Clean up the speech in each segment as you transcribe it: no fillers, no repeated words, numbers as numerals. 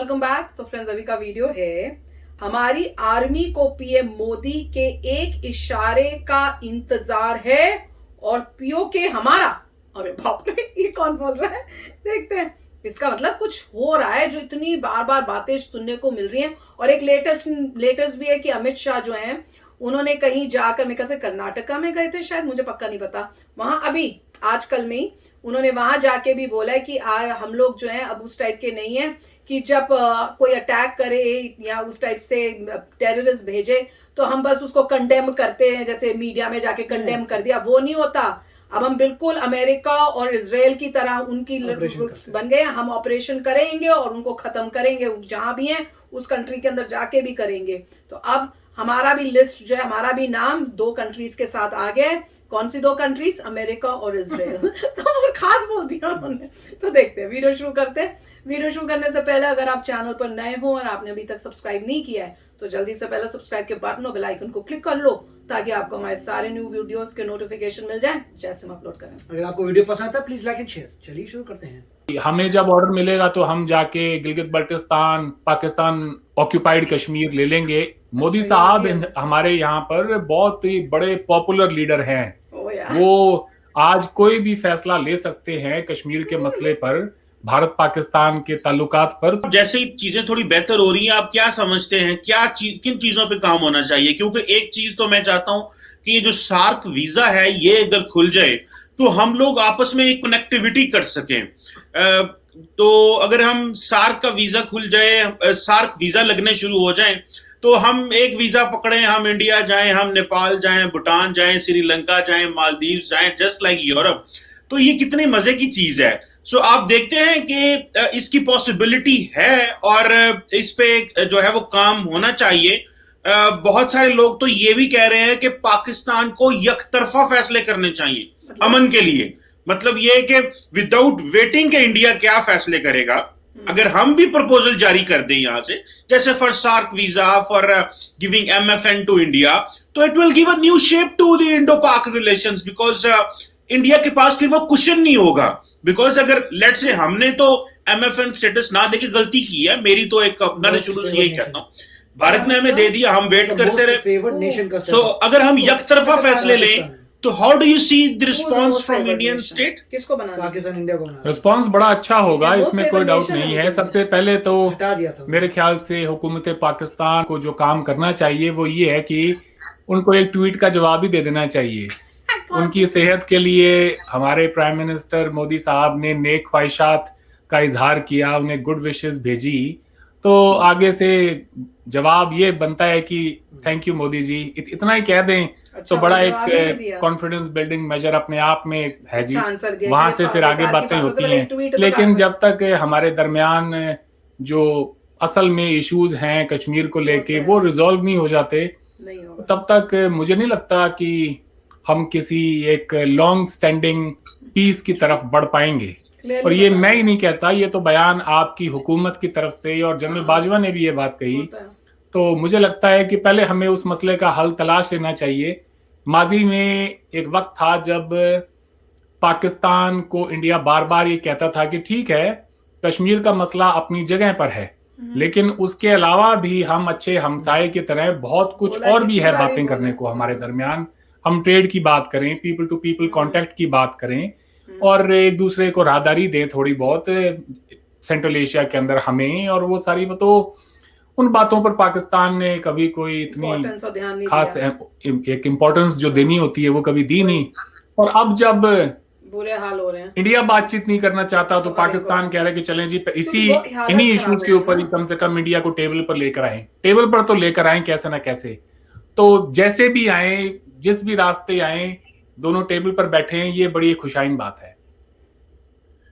Welcome back. तो friends, अभी का वीडियो है हमारी आर्मी को पीएम मोदी के एक इशारे का इंतजार है और पीओके हमारा। अरे बाप रे, ये कौन बोल रहा है? देखते हैं। इसका मतलब कुछ हो रहा है जो इतनी बार बार बातें सुनने को मिल रही हैं। और एक लेटेस्ट भी है कि अमित शाह जो हैं उन्होंने कहीं जाकर, मेरे ख्याल से कर्नाटका में गए थे शायद, मुझे पक्का नहीं पता, वहां अभी आजकल में ही उन्होंने वहां जाके भी बोला है कि हम लोग जो है अब उस टाइप के नहीं है कि जब कोई अटैक करे या उस टाइप से टेररिस्ट भेजे तो हम बस उसको कंडेम करते हैं, जैसे मीडिया में जाके कंडेम कर दिया, वो नहीं होता। अब हम बिल्कुल अमेरिका और इजराइल की तरह उनकी बन गए। हम ऑपरेशन करेंगे और उनको खत्म करेंगे, जहां भी हैं उस कंट्री के अंदर जाके भी करेंगे। तो अब हमारा भी लिस्ट जो है, हमारा भी नाम 2 कंट्रीज के साथ आ गया है। कौन सी 2 कंट्रीज? अमेरिका और इजराइल। तो और खास बोल दिया उन्होंने। तो देखते हैं, वीडियो शुरू करते हैं। वीडियो शुरू करने से पहले अगर आप चैनल पर नए हो और आपने अभी तक सब्सक्राइब नहीं किया है तो जल्दी से पहले सब्सक्राइब के बटन और बेल आइकन को क्लिक कर लो ताकि आपको हमारे सारे न्यू वीडियोस के नोटिफिकेशन मिल जाए जैसे हम अपलोड करें। अगर आपको वीडियो पसंद आता है प्लीज लाइक एंड शेयर। चलिए शुरू करते हैं। हमें जब ऑर्डर मिलेगा तो हम जाके गिलगित बल्टिस्तान, पाकिस्तान ऑक्यूपाइड कश्मीर ले लेंगे। मोदी साहब हमारे यहाँ पर बहुत ही बड़े पॉपुलर लीडर हैं। वो आज कोई भी फैसला ले सकते हैं कश्मीर के मसले पर, भारत पाकिस्तान के ताल्लुकात पर। जैसे ही चीजें थोड़ी बेहतर हो रही हैं, आप क्या समझते हैं किन चीजों पे काम होना चाहिए? क्योंकि एक चीज तो मैं चाहता हूं कि ये जो सार्क वीजा है ये अगर खुल जाए तो हम लोग आपस में एक कनेक्टिविटी कर सकें। तो अगर हम सार्क का वीजा खुल जाए, सार्क वीजा लगने शुरू हो जाए तो हम एक वीजा पकड़े, हम इंडिया जाएं, हम नेपाल जाएं, भूटान जाएं, श्रीलंका जाएं, मालदीव जाएं, जस्ट लाइक यूरोप। तो ये कितने मजे की चीज है। सो आप देखते हैं कि इसकी पॉसिबिलिटी है और इस पे जो है वो काम होना चाहिए। बहुत सारे लोग तो ये भी कह रहे हैं कि पाकिस्तान को यकतरफा फैसले करने चाहिए अमन के लिए। मतलब ये कि विदाउट वेटिंग के इंडिया क्या फैसले करेगा। अगर हम भी प्रपोजल जारी कर दें यहां से, जैसे for SAARC visa, for giving MFN to India, तो it will give a new shape to the Indo Pak relations, because India के पास फिर वो कुशन नहीं होगा। बिकॉज अगर लेट से हमने तो एमएफएन स्टेटस ना देके गलती की है, मेरी तो एक अपना शुरू से यही कहता हूं, भारत ने हमें दे दिया, हम वेट करते रहे। सो अगर हम यकतरफा फैसले लें तो how do you see the response from Indian state? किसको बनाना? पाकिस्तान इंडिया को बनाना। रिस्पांस बड़ा अच्छा होगा, इसमें कोई डाउट नहीं है। सबसे पहले तो मेरे ख्याल से हुकूमत पाकिस्तान को जो काम करना चाहिए वो ये है कि उनको एक ट्वीट का जवाब ही दे देना चाहिए। उनकी सेहत के लिए हमारे प्राइम मिनिस्टर मोदी साहब ने नेक ख्वाहिशात का इजहार किया, उन्हें गुड विशेस भेजी। तो आगे से जवाब ये बनता है कि थैंक यू मोदी जी, इतना ही कह दें तो बड़ा एक कॉन्फिडेंस बिल्डिंग मेजर अपने आप में है जी। वहां से फिर आगे बातें होती हैं। लेकिन जब तक हमारे दरमियान जो असल में इश्यूज हैं कश्मीर को लेके वो रिजॉल्व नहीं हो जाते, तब तक मुझे नहीं लगता कि हम किसी एक लॉन्ग स्टैंडिंग पीस की तरफ बढ़ पाएंगे। और ये मैं ही नहीं कहता, ये तो बयान आपकी हुकूमत की तरफ से, और जनरल बाजवा ने भी ये बात कही। तो मुझे लगता है कि पहले हमें उस मसले का हल तलाश लेना चाहिए। माजी में एक वक्त था जब पाकिस्तान को इंडिया बार बार ये कहता था कि ठीक है कश्मीर का मसला अपनी जगह पर है, लेकिन उसके अलावा भी हम अच्छे हमसाये की तरह बहुत कुछ और भी है बातें करने को हमारे दरमियान। हम ट्रेड की बात करें, पीपल टू पीपल कांटेक्ट की बात करें और एक दूसरे को राहदारी दें थोड़ी बहुत सेंट्रल एशिया के अंदर हमें। और वो सारी तो उन बातों पर पाकिस्तान ने कभी कोई इतनी खास एक इम्पोर्टेंस जो देनी होती है वो कभी दी नहीं। और अब जब बुरे हाल हो रहे हैं, इंडिया बातचीत नहीं करना चाहता तो पाकिस्तान कह रहा है कि चलें जी इन्हीं इश्यूज के ऊपर ही कम से कम इंडिया को टेबल पर लेकर आए। टेबल पर तो लेकर आए कैसे ना कैसे, तो जैसे भी आए, जिस भी रास्ते आए, दोनों टेबल पर बैठे हैं, ये बड़ी खुशाइन बात है।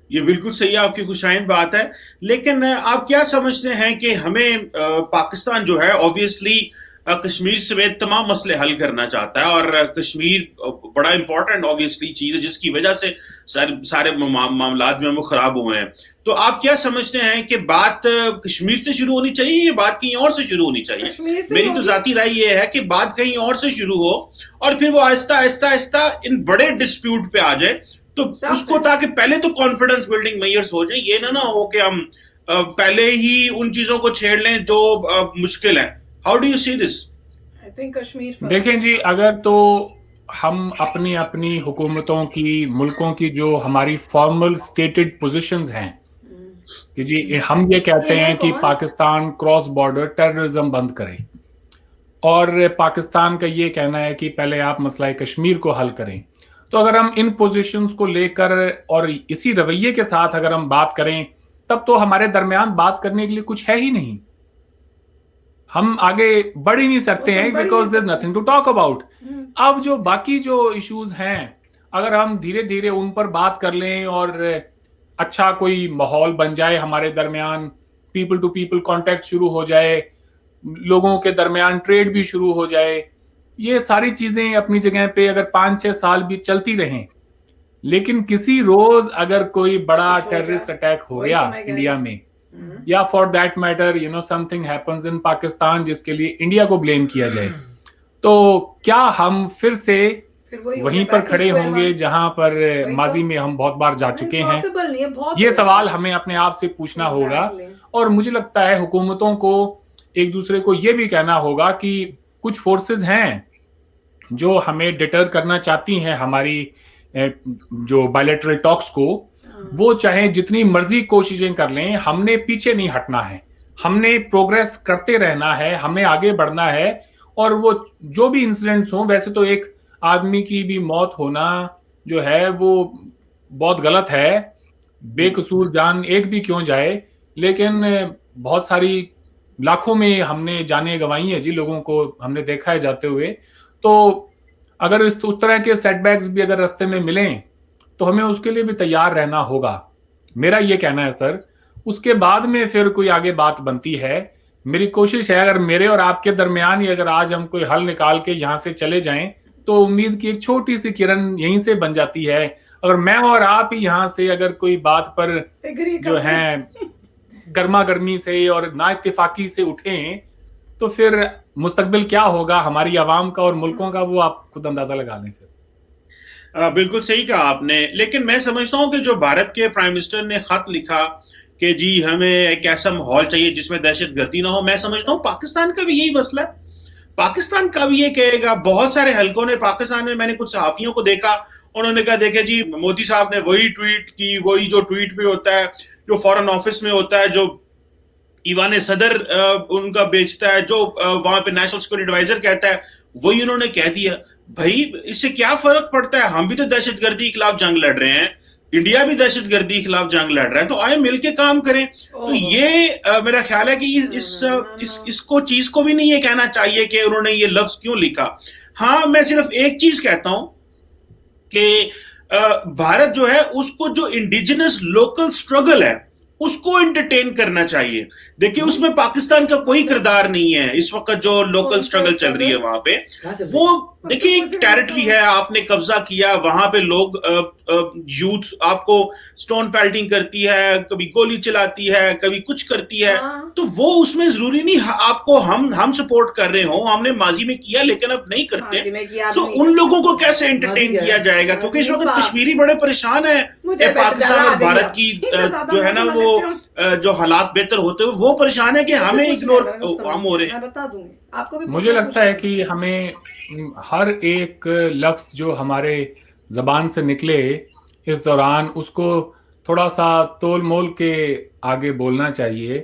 ये बिल्कुल सही है, आपकी खुशाइन बात है। लेकिन आप क्या समझते हैं कि हमें पाकिस्तान जो है ऑब्वियसली कश्मीर समेत तमाम मसले हल करना चाहता है, और कश्मीर बड़ा इंपॉर्टेंट ऑब्वियसली चीज है जिसकी वजह से सारे मामला जो है वो खराब हुए हैं। तो आप क्या समझते हैं कि बात कश्मीर से शुरू होनी चाहिए या बात कहीं और से शुरू होनी चाहिए? मेरी तो जाती राय ये है कि बात कहीं और से शुरू हो और फिर वो आहिस्ता आहिस्ता आहिस्ता इन बड़े डिस्प्यूट पे आ जाए, तो उसको ताकि पहले तो कॉन्फिडेंस बिल्डिंग मेजर्स हो जाए। ये ना हो कि हम पहले ही उन चीजों को छेड़ लें जो मुश्किल है? How do you see this? I think Kashmir first. देखें जी, अगर तो हम अपनी अपनी हुकूमतों की, मुल्कों की जो हमारी फॉर्मल स्टेटेड पोजीशंस हैं कि जी हम ये कहते हैं कि पाकिस्तान क्रॉस बॉर्डर टेररिज्म बंद करे, और पाकिस्तान का ये कहना है कि पहले आप मसला कश्मीर को हल करें, तो अगर हम इन पोजीशंस को लेकर और इसी रवैये के साथ अगर हम बात करें, तब तो हमारे दरमियान बात करने के लिए कुछ है ही नहीं, हम आगे बढ़ ही नहीं सकते हैं, because there is nothing to talk about. अब जो बाकी जो इश्यूज हैं, अगर हम धीरे धीरे उन पर बात कर लें और अच्छा कोई माहौल बन जाए हमारे दरमियान, पीपल टू पीपल कांटेक्ट शुरू हो जाए, लोगों के दरमियान ट्रेड भी शुरू हो जाए, ये सारी चीजें अपनी जगह पे अगर 5-6 साल भी चलती रहें, लेकिन किसी रोज अगर कोई बड़ा टेररिस्ट अटैक हो गया इंडिया में, या for that matter you know something happens in Pakistan जिसके लिए इंडिया को ब्लेम किया जाए, तो क्या हम फिर से वहीं पर खड़े होंगे जहां पर माजी में हम बहुत बार जा चुके हैं? ये सवाल हमें अपने आप से पूछना होगा, और मुझे लगता है हुकूमतों को एक दूसरे को ये भी कहना होगा कि कुछ फोर्सेस हैं जो हमें डिटर करना चाहती हैं हमारी जो बायलैटरल टॉक्स को, वो चाहे जितनी मर्जी कोशिशें कर लें, हमने पीछे नहीं हटना है, हमने प्रोग्रेस करते रहना है, हमें आगे बढ़ना है, और वो जो भी इंसिडेंट्स हों, वैसे तो एक आदमी की भी मौत होना जो है वो बहुत गलत है, बेकसूर जान एक भी क्यों जाए, लेकिन बहुत सारी लाखों में हमने जानें गंवाई है जी, लोगों को हमने देखा है जाते हुए, तो अगर उस तरह के सेटबैक्स भी अगर रास्ते में मिलें तो हमें उसके लिए भी तैयार रहना होगा, मेरा ये कहना है सर। उसके बाद में फिर कोई आगे बात बनती है। मेरी कोशिश है अगर मेरे और आपके दरमियान ही अगर आज हम कोई हल निकाल के यहाँ से चले जाएं, तो उम्मीद की एक छोटी सी किरण यहीं से बन जाती है। अगर मैं और आप ही यहाँ से अगर कोई बात पर जो है गर्मा गर्मी से और ना इत्तेफाकी से उठें, तो फिर मुस्तकबिल क्या होगा हमारी आवाम का और मुल्कों का, वो आप खुद अंदाजा लगा लें फिर। बिल्कुल सही कहा आपने, लेकिन मैं समझता हूं कि जो भारत के प्राइम मिनिस्टर ने खत लिखा कि जी हमें एक ऐसा माहौल चाहिए जिसमें दहशतगर्दी ना हो, मैं समझता हूं पाकिस्तान का भी यही मसला है। पाकिस्तान का भी ये कहेगा, बहुत सारे हलकों ने पाकिस्तान में, मैंने कुछ सहाफियों को देखा, उन्होंने कहा देखे जी मोदी साहब ने वही ट्वीट की, वही जो ट्वीट पे होता है, जो फॉरेन ऑफिस में होता है, जो ईवान सदर उनका बेचता है, जो वहां पे नेशनल सिक्योरिटी एडवाइजर कहता है, वही उन्होंने कह दिया। भाई इससे क्या फर्क पड़ता है? हम भी तो दहशतगर्दी के खिलाफ जंग लड़ रहे हैं, इंडिया भी दहशतगर्दी के खिलाफ जंग लड़ रहा है, तो आए मिलके काम करें। तो ये मेरा ख्याल है कि इसको चीज को भी नहीं ये कहना चाहिए कि उन्होंने ये लफ्ज क्यों लिखा। हाँ, मैं सिर्फ एक चीज कहता हूं कि भारत जो है उसको जो इंडिजिनस लोकल स्ट्रगल है उसको एंटरटेन करना चाहिए। देखिए उसमें पाकिस्तान का कोई किरदार नहीं है इस वक्त, जो लोकल स्ट्रगल चल रही है वहां पे। वो देखिए एक टेरिटरी है, आपने कब्जा किया, वहां पे लोग यूथ आपको स्टोन पेल्टिंग करती है, कभी गोली चलाती है, कभी कुछ करती है, तो वो उसमें जरूरी नहीं आपको हम सपोर्ट कर रहे हो, हमने माजी में किया लेकिन अब नहीं करते। तो उन लोगों को कैसे एंटरटेन किया जाएगा? क्योंकि इस वक्त कश्मीरी बड़े परेशान है पाकिस्तान और भारत की जो है ना वो जो हालात बेहतर होते हुए वो परेशान है कि हमें इग्नोर हम हो रहे हैं। बता दूंगी आपको भी। मुझे लगता है कि हमें हर एक लफ्ज जो हमारे जबान से निकले इस दौरान उसको थोड़ा सा तोल मोल के आगे बोलना चाहिए।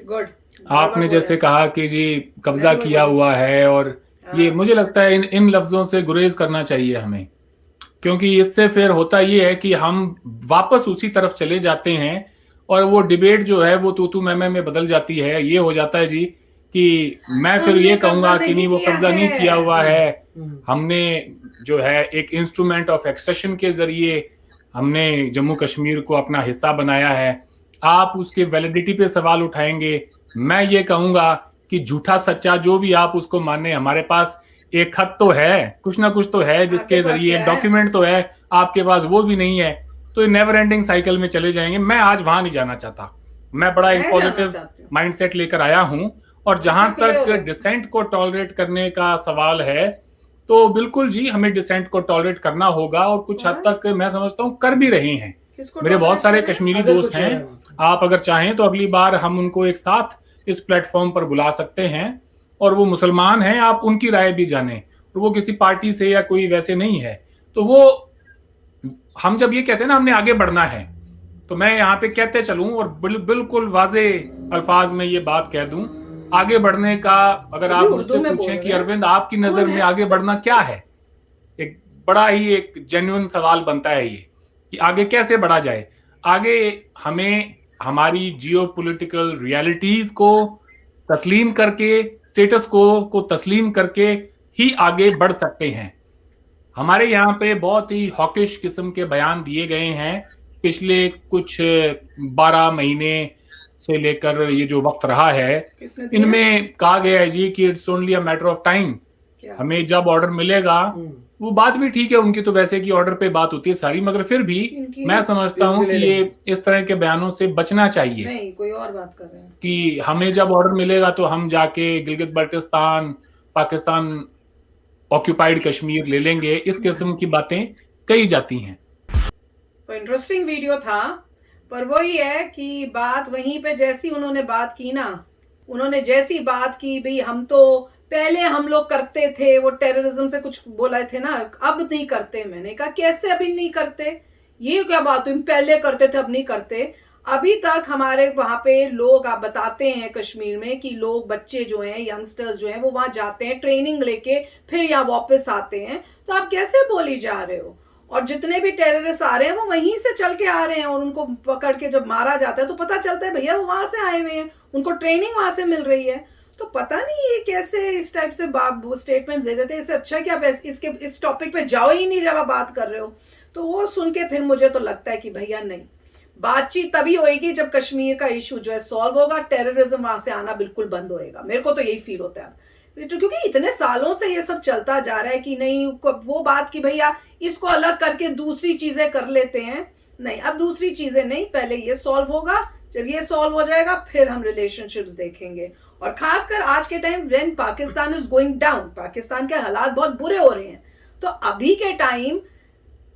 आपने जैसे कहा कि जी कब्जा किया हुआ है, और ये मुझे लगता है इन लफ्जों से गुरेज करना चाहिए हमें, क्योंकि इससे फिर होता ये है कि हम वापस उसी तरफ चले जाते हैं और वो डिबेट जो है वो तू मैं में बदल जाती है। ये हो जाता है जी कि मैं फिर ये कहूंगा कि नहीं वो कब्जा नहीं किया हुआ है, हमने जो है एक इंस्ट्रूमेंट ऑफ एक्सेशन के जरिए हमने जम्मू कश्मीर को अपना हिस्सा बनाया है। आप उसके वैलिडिटी पे सवाल उठाएंगे, मैं ये कहूंगा कि झूठा सच्चा जो भी आप उसको माने, हमारे पास एक खत तो है, कुछ ना कुछ तो है जिसके जरिए डॉक्यूमेंट तो है, आपके पास वो भी नहीं है, तो ये नेवर एंडिंग साइकिल में चले जाएंगे। मैं आज वहां नहीं जाना चाहता, मैं बड़ा एक पॉजिटिव माइंडसेट लेकर आया हूं। और जहां तक डिसेंट को टॉलरेट करने का सवाल है, तो बिल्कुल जी हमें डिसेंट को टॉलरेट करना होगा, और कुछ हद तक मैं समझता हूं कर भी रहे हैं। किसको मेरे बहुत सारे डोमिनेट कश्मीरी अगर दोस्त कुछ हो हैं, रहा है वहाँ पे। आप अगर चाहें तो अगली बार हम उनको एक साथ इस प्लेटफॉर्म पर बुला सकते हैं, और वो मुसलमान हैं, आप उनकी राय भी जानें, और वो किसी पार्टी से या कोई वैसे नहीं है। तो वो, हम जब ये कहते हैं ना हमने आगे बढ़ना है, तो मैं यहाँ पे कहते चलूं और बिल्कुल वाजे अल्फाज में ये बात कह दूं, आगे बढ़ने का अगर अभी आप उर्दू मुझसे में बोल पूछें रहे कि हैं। अरविंद आपकी नजर कौन में है? आगे बढ़ना क्या है, एक बड़ा ही एक जेन्युइन सवाल बनता है ये, कि आगे कैसे बढ़ा जाए। आगे हमें हमारी जियोपॉलिटिकल रियलिटीज को तस्लीम करके, स्टेटस को तस्लीम करके ही आगे बढ़ सकते हैं। हमारे यहाँ पे बहुत ही हॉकिश किस्म के बयान दिए गए हैं पिछले कुछ 12 महीने से लेकर ये जो वक्त रहा है, किसने दिया? इनमें कहा गया है जी कि it's only a matter of time, क्या? हमें जब ऑर्डर मिलेगा, वो बात भी ठीक है, उनकी तो वैसे की ऑर्डर पे बात होती है सारी, मगर फिर भी इनकी मैं समझता हूँ ले कि लेंगे। ये इस तरह के बयानों से बचना चाहिए, नहीं, कोई और बात कर रहे हैं। कि हमें जब ऑर्डर मिलेगा तो हम जाके गिलगित बल्टिस्तान, पाकिस्तान ऑक्यूपाइड कश्मीर ले लेंगे, इस किस्म की बातें कही जाती हैं। तो इंटरेस्टिंग वीडियो था, पर वही है कि बात वहीं पे जैसी उन्होंने बात की ना, उन्होंने जैसी बात की भाई हम तो पहले हम लोग करते थे, वो टेररिज्म से कुछ बोला थे ना, अब नहीं करते। मैंने कहा कैसे अभी नहीं करते, ये क्या बात हुई, पहले करते थे अब नहीं करते। अभी तक हमारे वहां पे लोग, आप बताते हैं कश्मीर में कि लोग, बच्चे जो हैं, यंगस्टर्स जो हैं, वो वहां जाते हैं ट्रेनिंग लेके, फिर यहाँ वापस आते हैं। तो आप कैसे बोली जा रहे हो? और जितने भी टेररिस्ट आ रहे हैं वो वहीं से चल के आ रहे हैं, और उनको पकड़ के जब मारा जाता है तो पता चलता है भैया वो वहां से आए हुए हैं, उनको ट्रेनिंग वहां से मिल रही है। तो पता नहीं ये कैसे इस टाइप से स्टेटमेंट्स दे देते हैं। इससे अच्छा कि आप इस टॉपिक पे जाओ ही नहीं जब आप बात कर रहे हो। तो वो सुन के फिर मुझे तो लगता है कि भैया नहीं, बातचीत तभी होएगी जब कश्मीर का इशू जो है सॉल्व होगा, टेररिज्म वहां से आना बिल्कुल बंद होएगा। मेरे को तो यही फील होता है अब, क्योंकि इतने सालों से ये सब चलता जा रहा है कि नहीं, वो बात कि भैया इसको अलग करके दूसरी चीजें कर लेते हैं। नहीं, अब दूसरी चीजें नहीं, पहले ये सॉल्व होगा, जब ये सॉल्व हो जाएगा फिर हम रिलेशनशिप्स देखेंगे। और खासकर आज के time when Pakistan is going down, Pakistan के हालात बहुत बुरे हो रहे हैं, तो अभी के टाइम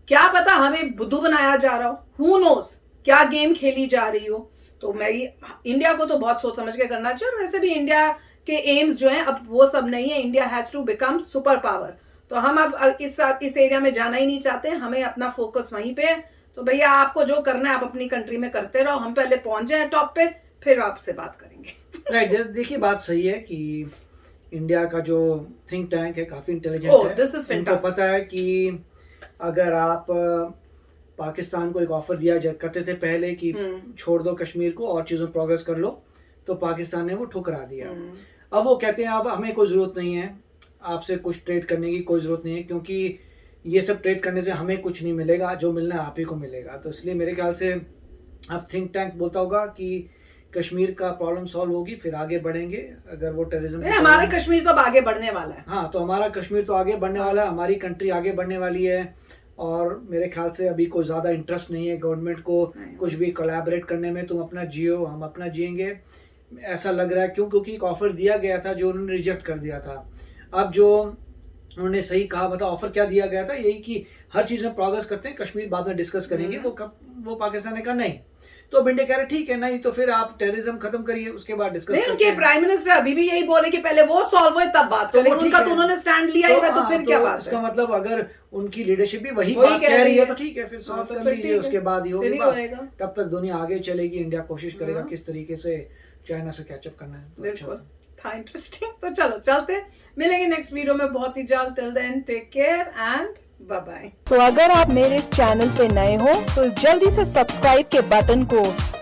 क्या पता हमें बुद्धू बनाया जा रहा हो, हु नोस क्या गेम खेली जा रही हो। तो मैं इंडिया को तो बहुत सोच समझ के करना चाहिए। और वैसे भी इंडिया के एम्स जो हैं अब वो सब नहीं है, India has to become superpower. तो हम अब इस एरिया में जाना ही नहीं चाहते, हमें अपना फोकस वहीं पे है। तो भैया आपको जो करना है आप अपनी कंट्री में करते रहो, हम पहले पहुंच जाए टॉप पे, फिर आपसे बात करेंगे। राइट, देखिए बात सही है कि इंडिया का जो थिंक टैंक है काफी इंटेलिजेंट है। दिस इज उनको पता है कि अगर आप पाकिस्तान को एक ऑफर दिया करते थे पहले कि छोड़ दो कश्मीर को और चीजों प्रोग्रेस कर लो, तो पाकिस्तान ने वो ठुकरा दिया। अब वो कहते हैं अब हमें कोई जरूरत नहीं है आपसे कुछ ट्रेड करने की, कोई जरूरत नहीं है, क्योंकि ये सब ट्रेड करने से हमें कुछ नहीं मिलेगा, जो मिलना है आप ही को मिलेगा। तो इसलिए मेरे ख्याल से अब थिंक टैंक बोलता होगा कि कश्मीर का प्रॉब्लम सॉल्व होगी, फिर आगे बढ़ेंगे। अगर वो टेररिज्म, हमारा कश्मीर तो अब आगे बढ़ने वाला है। हाँ, तो हमारा कश्मीर तो आगे बढ़ने वाला है, हमारी कंट्री आगे बढ़ने वाली है। और मेरे ख्याल से अभी कोई ज़्यादा इंटरेस्ट नहीं है गवर्नमेंट को कुछ भी कोलैबोरेट करने में। तुम अपना जियो, हम अपना जिएंगे, ऐसा लग रहा है। क्योंकि एक ऑफर दिया गया था जो उन्होंने रिजेक्ट कर दिया था। अब जो उन्होंने सही कहा, मतलब ऑफर क्या दिया गया था, यही कि हर चीज़ में प्रोग्रेस करते हैं, कश्मीर बाद में डिस्कस करेंगे। वो पाकिस्तान ने कहा नहीं, तो अब इंडिया कह रहे ठीक है, नहीं तो फिर आप टेररिज्म खत्म करिए, उसके बाद डिस्कस नहीं। उनके प्राइम मिनिस्टर अभी भी यही बोले कि पहले वो सॉल्व हो तब बात करें। उनका तो उन्होंने स्टैंड लिया ही है, तो फिर क्या बात है। इसका मतलब अगर उनकी लीडरशिप भी वही बात कह रही है तो ठीक है, फिर सॉल्व कर लीजिए, उसके बाद ही होगी बात। तब तक दुनिया आगे चलेगी, इंडिया कोशिश करेगा किस तरीके से चाइना से कैचअप करना है। बिल्कुल था इंटरेस्टिंग। तो चलो चलते हैं, मिलेंगे नेक्स्ट वीडियो में बहुत ही जल्द। Till then take care and bye bye. तो अगर आप मेरे इस चैनल पे नए हो तो जल्दी से सब्सक्राइब के बटन को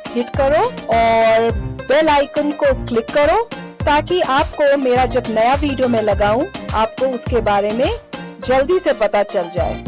हिट करो और बेल आइकन को क्लिक करो, ताकि आपको मेरा जब नया वीडियो मैं लगाऊं आपको उसके बारे में जल्दी से पता चल जाए।